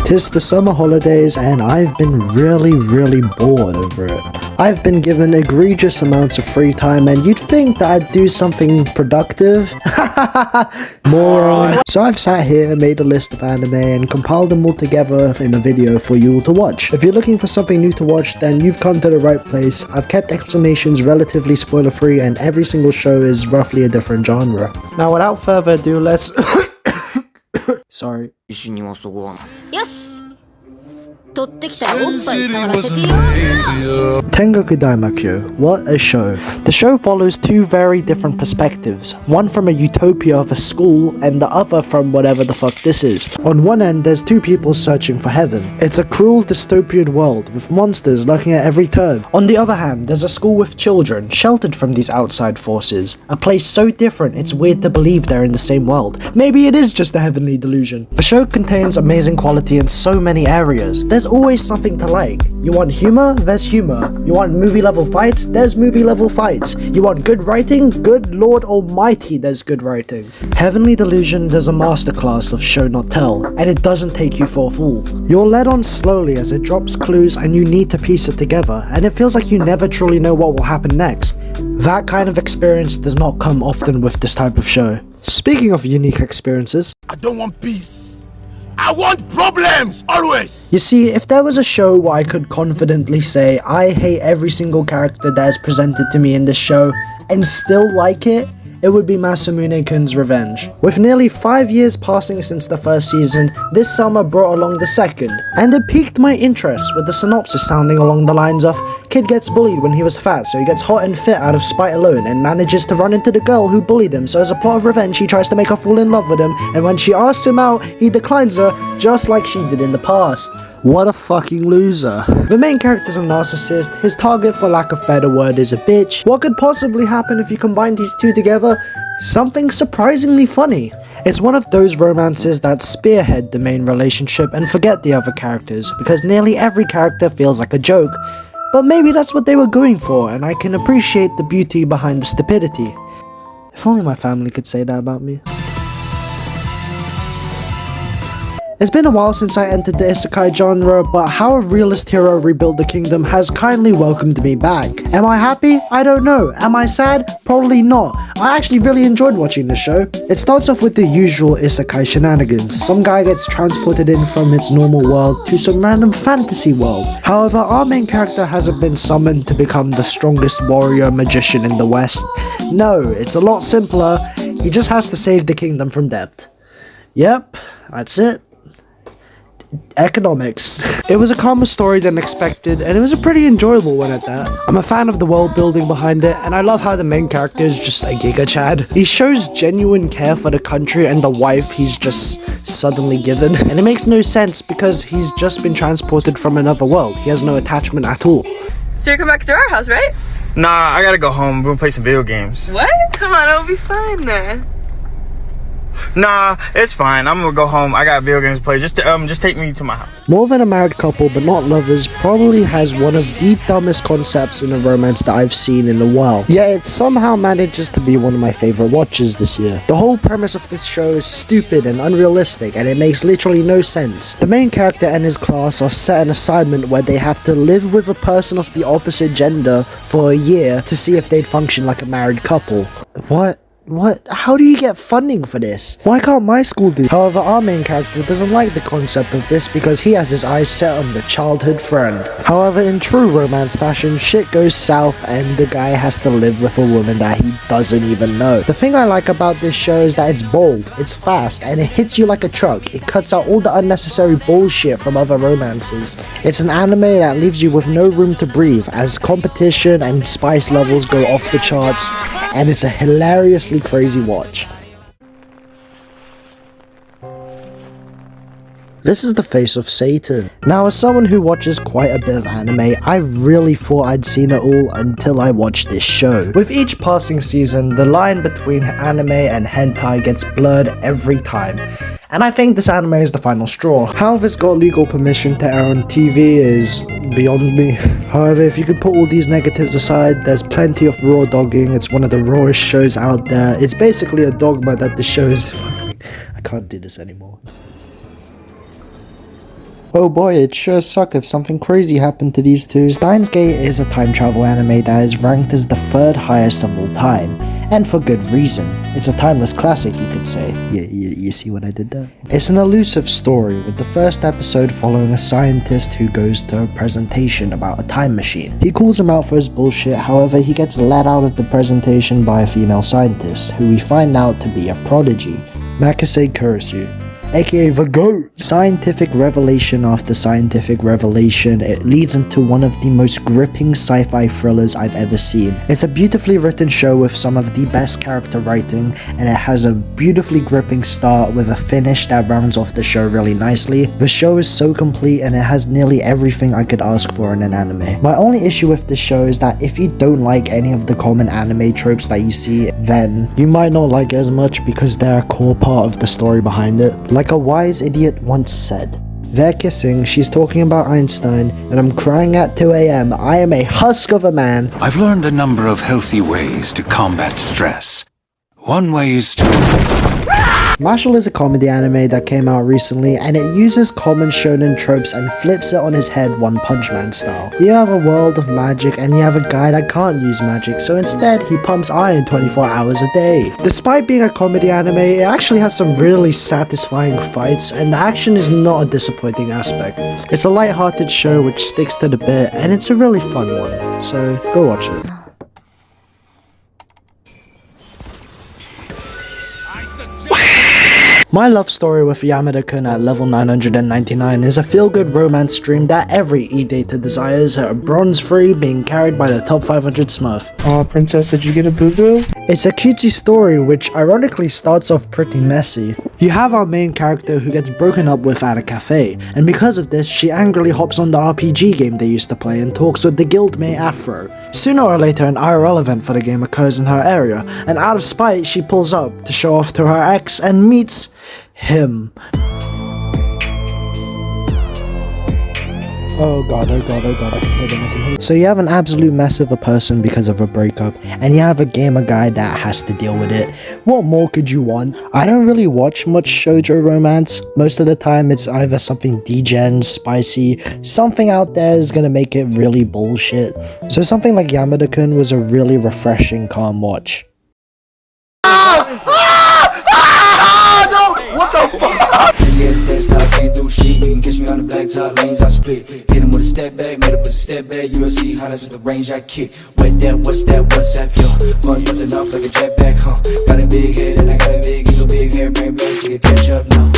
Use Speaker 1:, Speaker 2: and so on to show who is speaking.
Speaker 1: 'Tis the summer holidays and I've been really bored over it. I've been given egregious amounts of free time and you'd think that I'd do something productive. Moron. So I've sat here, made a list of anime and compiled them all together in a video for you all to watch. If you're looking for something new to watch, then you've come to the right place. I've kept explanations relatively spoiler free and every single show is roughly a different genre. Now without further ado, let's... Sorry.
Speaker 2: よし取ってきたよおっぱい触らせてよ
Speaker 1: Tengoku Daimakyo, what a show. The show follows two very different perspectives, one from a utopia of a school and the other from whatever the fuck this is. On one end, there's two people searching for heaven. It's a cruel dystopian world with monsters lurking at every turn. On the other hand, there's a school with children, sheltered from these outside forces. A place so different it's weird to believe they're in the same world. Maybe it is just a heavenly delusion. The show contains amazing quality in so many areas. There's always something to like. You want humor? There's humor. You want movie level fights? There's movie level fights. You want good writing? Good Lord Almighty, there's good writing. Heavenly Delusion does a masterclass of show not tell, and it doesn't take you for a fool. You're led on slowly as it drops clues and you need to piece it together, and it feels like you never truly know what will happen next. That kind of experience does not come often with this type of show. Speaking of unique experiences,
Speaker 3: I don't want peace. I want problems, always!
Speaker 1: You see, if there was a show where I could confidently say I hate every single character that is presented to me in this show and still like it, it would be Masamune-kun's Revenge. With nearly 5 years passing since the first season, this summer brought along the second, and it piqued my interest with the synopsis sounding along the lines of kid gets bullied when he was fat, so he gets hot and fit out of spite alone and manages to run into the girl who bullied him, so as a plot of revenge he tries to make her fall in love with him, and when she asks him out, he declines her just like she did in the past. What a fucking loser. The main character's a narcissist, his target for lack of better word is a bitch. What could possibly happen if you combine these two together? Something surprisingly funny. It's one of those romances that spearhead the main relationship and forget the other characters, because nearly every character feels like a joke. But maybe that's what they were going for, and I can appreciate the beauty behind the stupidity. If only my family could say that about me. It's been a while since I entered the isekai genre, but How a Realist Hero Rebuilt the Kingdom has kindly welcomed me back. Am I happy? I don't know. Am I sad? Probably not. I actually really enjoyed watching the show. It starts off with the usual isekai shenanigans. Some guy gets transported in from its normal world to some random fantasy world. However, our main character hasn't been summoned to become the strongest warrior magician in the West. No, it's a lot simpler. He just has to save the kingdom from debt. Yep, that's it. Economics. It was a calmer story than expected, and it was a pretty enjoyable one at that. I'm a fan of the world building behind it, and I love how the main character is just a Giga Chad. He shows genuine care for the country and the wife he's just suddenly given, and it makes no sense because he's just been transported from another world. He has no attachment at all.
Speaker 4: So you're coming back to our house, right?
Speaker 5: Nah, I gotta go home. We're gonna play some video games.
Speaker 4: What? Come on, it'll be fun.
Speaker 5: Nah, it's fine. I'm gonna go home. I got video games to play. Just take me to my house.
Speaker 1: More Than a Married Couple But Not Lovers probably has one of the dumbest concepts in a romance that I've seen in a while. Yet it somehow manages to be one of my favorite watches this year. The whole premise of this show is stupid and unrealistic, and it makes literally no sense. The main character and his class are set an assignment where they have to live with a person of the opposite gender for a year to see if they'd function like a married couple. What? How do you get funding for this? Why can't my school do? However, our main character doesn't like the concept of this because he has his eyes set on the childhood friend. However, in true romance fashion, shit goes south and the guy has to live with a woman that he doesn't even know. The thing I like about this show is that it's bold, it's fast, and it hits you like a truck. It cuts out all the unnecessary bullshit from other romances. It's an anime that leaves you with no room to breathe as competition and spice levels go off the charts, and it's a hilariously crazy watch. This is the face of Satan. Now, as someone who watches quite a bit of anime, I really thought I'd seen it all until I watched this show. With each passing season, the line between anime and hentai gets blurred every time. And I think this anime is the final straw. How this got legal permission to air on TV is beyond me. However, if you could put all these negatives aside, there's plenty of raw dogging. It's one of the rawest shows out there. It's basically a dogma that the show is... I can't do this anymore. Oh boy, it'd sure suck if something crazy happened to these two. Steins Gate is a time travel anime that is ranked as the 3rd highest of all time, and for good reason. It's a timeless classic, you could say. You see what I did there? It's an elusive story, with the first episode following a scientist who goes to a presentation about a time machine. He calls him out for his bullshit, however he gets let out of the presentation by a female scientist, who we find out to be a prodigy, Makase Kurisu, aka the GOAT. Scientific revelation after scientific revelation, it leads into one of the most gripping sci-fi thrillers I've ever seen. It's a beautifully written show with some of the best character writing, and it has a beautifully gripping start with a finish that rounds off the show really nicely. The show is so complete and it has nearly everything I could ask for in an anime. My only issue with this show is that if you don't like any of the common anime tropes that you see, then you might not like it as much because they're a core part of the story behind it. Like a wise idiot once said, they're kissing, she's talking about Einstein, and I'm crying at 2 AM. I am a husk of a man.
Speaker 6: I've learned a number of healthy ways to combat stress. One way is to...
Speaker 1: Mashle is a comedy anime that came out recently, and it uses common shonen tropes and flips it on his head One Punch Man style. You have a world of magic and you have a guy that can't use magic, so instead he pumps iron 24 hours a day. Despite being a comedy anime, it actually has some really satisfying fights, and the action is not a disappointing aspect. It's a light-hearted show which sticks to the bit, and it's a really fun one, so go watch it. My love story with Yamada-kun at level 999 is a feel-good romance dream that every E-Data desires, bronze free, being carried by the top 500 Smurf.
Speaker 7: Aw, princess, did you get a boo-boo?
Speaker 1: It's a cutesy story which ironically starts off pretty messy. You have our main character who gets broken up with at a cafe, and because of this, she angrily hops on the RPG game they used to play and talks with the guildmate Afro. Sooner or later, an IRL event for the game occurs in her area, and out of spite, she pulls up to show off to her ex and meets him. Oh god, I can hit him. So you have an absolute mess of a person because of a breakup, and you have a gamer guy that has to deal with it. What more could you want? I don't really watch much shoujo romance. Most of the time it's either something degen, spicy, something out there is gonna make it really bullshit. So something like Yamada-kun was a really refreshing, calm watch.
Speaker 3: What the fuck?
Speaker 8: Came through shit, you can catch me on the black top lanes, I split. Hit him with a step back, made up with a step back. UFC highlights with the range I kick. Wet that, what's that, WhatsApp, yo. Funds busting up like a jetpack, huh? Got a big head and I got a big ego, big hair, brain blast, you can catch up now.